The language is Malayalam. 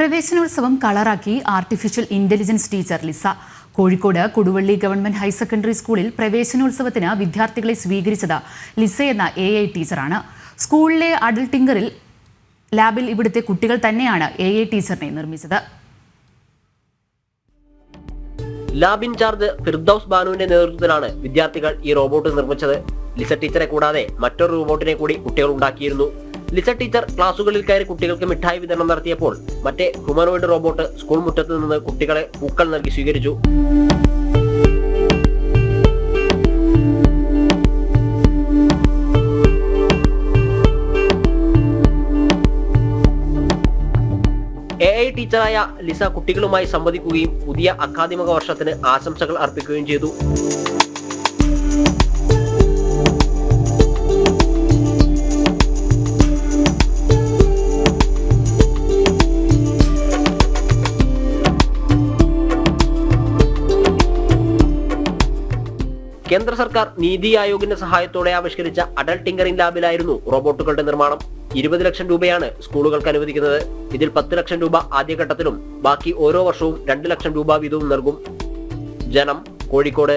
പ്രവേശനോത്സവം കളറാക്കി artificial intelligence teacher Lisa. Kozhikode Koduvally government higher secondary സ്കൂളിൽ പ്രവേശനോത്സവത്തിന് വിദ്യാർത്ഥികളെ സ്വീകരിച്ചത് ലിസ എന്ന AI ടീച്ചറാണ്. സ്കൂളിലെ അഡൽട്ടിംഗറിൽ ലാബിൽ ഇവിടുത്തെ കുട്ടികൾ തന്നെയാണ് AI ടീച്ചറിനെ നിർമ്മിച്ചത്. ലാബ് ഇൻചാർജ് ഫിർദൌസ് ബാനുവിന്റെ നേതൃത്വത്തിലാണ് വിദ്യാർത്ഥികൾ ഈ റോബോട്ട് നിർമ്മിച്ചത്. ലിസ ടീച്ചറെ കൂടാതെ മറ്റൊരു റോബോട്ടിനെ കൂടി കുട്ടികൾ ഉണ്ടാക്കിയിരുന്നു. ലിസ ടീച്ചർ ക്ലാസുകളിൽ കയറി കുട്ടികൾക്ക് മിഠായി വിതരണം നടത്തിയപ്പോൾ മറ്റേ ഹ്യൂമനോയിഡ് റോബോട്ട് സ്കൂൾ മുറ്റത്ത് നിന്ന് കുട്ടികളെ പൂക്കൾ നൽകി സ്വീകരിച്ചു. AI ടീച്ചറായ ലിസ കുട്ടികളുമായി സംവദിക്കുകയും പുതിയ അക്കാദമിക വർഷത്തിന് ആശംസകൾ അർപ്പിക്കുകയും ചെയ്തു. കേന്ദ്ര സർക്കാർ നീതി ആയോഗിന്റെ സഹായത്തോടെ ആവിഷ്കരിച്ച അഡൽട്ട് ടിങ്കറിംഗ് ലാബിലായിരുന്നു റോബോട്ടുകളുടെ നിർമ്മാണം. 20 ലക്ഷം രൂപയാണ് സ്കൂളുകൾക്ക് അനുവദിക്കുന്നത്. ഇതിൽ 10 ലക്ഷം രൂപ ആദ്യഘട്ടത്തിലും ബാക്കി ഓരോ വർഷവും 2 ലക്ഷം രൂപ വീതവും നൽകും. ജനം, കോഴിക്കോട്.